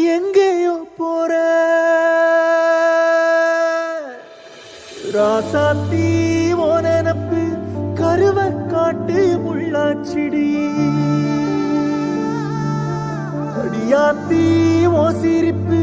எங்கேயோ போற ராசாத்தி ஓ நினப்பு கருவ காட்டு முள்ளாச்சிடி அடியாத்தி ஓ சிரிப்பு